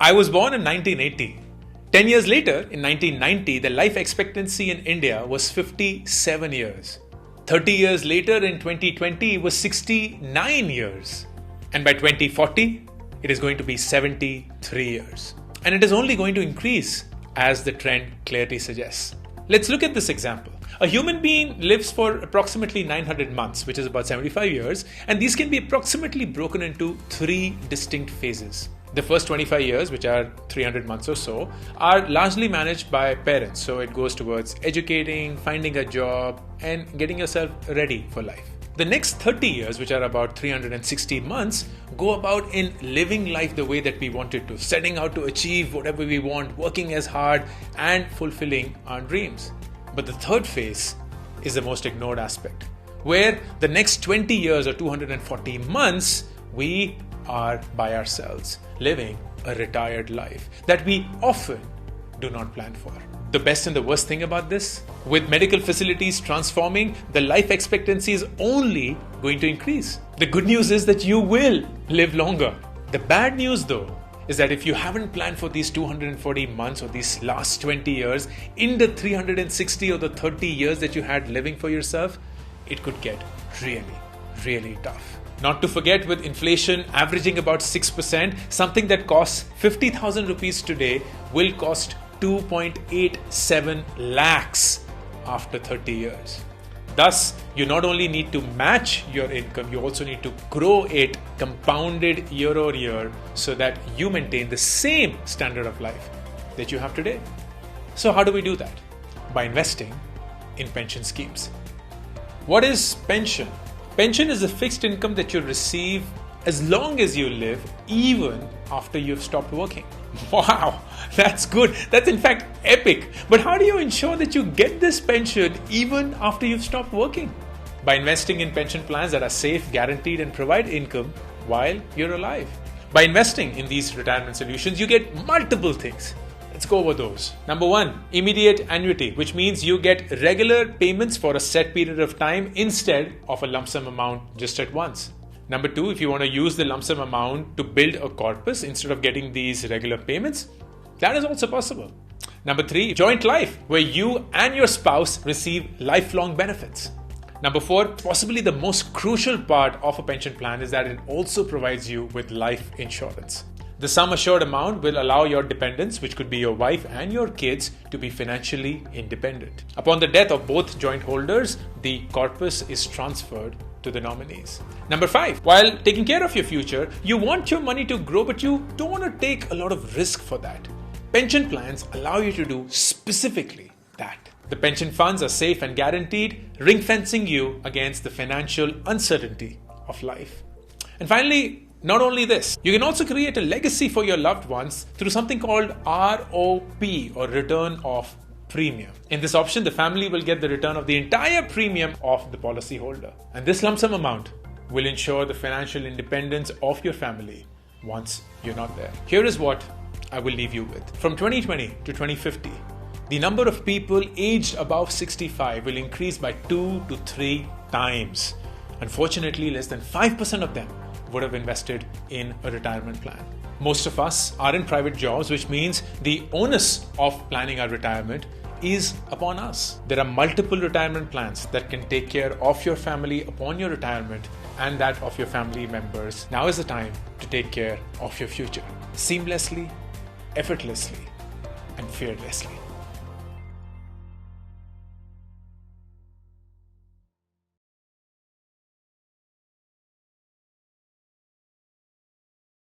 I was born in 1980. 10 years later, in 1990, the life expectancy in India was 57 years. 30 years later, in 2020, it was 69 years. And by 2040, it is going to be 73 years. And it is only going to increase as the trend clearly suggests. Let's look at this example. A human being lives for approximately 900 months, which is about 75 years, and these can be approximately broken into three distinct phases. The first 25 years, which are 300 months or so, are largely managed by parents. So it goes towards educating, finding a job, and getting yourself ready for life. The next 30 years, which are about 360 months, go about in living life the way that we want it to, setting out to achieve whatever we want, working as hard, and fulfilling our dreams. But the third phase is the most ignored aspect, where the next 20 years or 240 months, we are by ourselves, living a retired life that we often do not plan for. The best and the worst thing about this, with medical facilities transforming, the life expectancy is only going to increase. The good news is that you will live longer. The bad news though, is that if you haven't planned for these 240 months or these last 20 years, in the 360 or the 30 years that you had living for yourself, it could get really, really tough. Not to forget, with inflation averaging about 6%, something that costs 50,000 rupees today will cost 2.87 lakhs after 30 years. Thus, you not only need to match your income, you also need to grow it compounded year over year so that you maintain the same standard of life that you have today. So how do we do that? By investing in pension schemes. What is pension? Pension is a fixed income that you receive as long as you live, even after you've stopped working. Wow, that's good. That's in fact epic. But how do you ensure that you get this pension even after you've stopped working? By investing in pension plans that are safe, guaranteed, and provide income while you're alive. By investing in these retirement solutions, you get multiple things. Let's go over those. Number one, immediate annuity, which means you get regular payments for a set period of time instead of a lump sum amount just at once. Number two, if you want to use the lump sum amount to build a corpus instead of getting these regular payments, that is also possible. Number three, joint life, where you and your spouse receive lifelong benefits. Number four, possibly the most crucial part of a pension plan is that it also provides you with life insurance. The sum assured amount will allow your dependents, which could be your wife and your kids, to be financially independent. Upon the death of both joint holders, the corpus is transferred to the nominees. Number five, while taking care of your future, you want your money to grow, but you don't want to take a lot of risk for that. Pension plans allow you to do specifically that. The pension funds are safe and guaranteed, ring-fencing you against the financial uncertainty of life. And finally, not only this, you can also create a legacy for your loved ones through something called ROP, or return of premium. In this option, the family will get the return of the entire premium of the policyholder. And this lump sum amount will ensure the financial independence of your family once you're not there. Here is what I will leave you with. From 2020 to 2050, the number of people aged above 65 will increase by 2 to 3 times. Unfortunately, less than 5% of them would have invested in a retirement plan. Most of us are in private jobs, which means the onus of planning our retirement is upon us. There are multiple retirement plans that can take care of your family upon your retirement and that of your family members. Now is the time to take care of your future seamlessly, effortlessly, and fearlessly.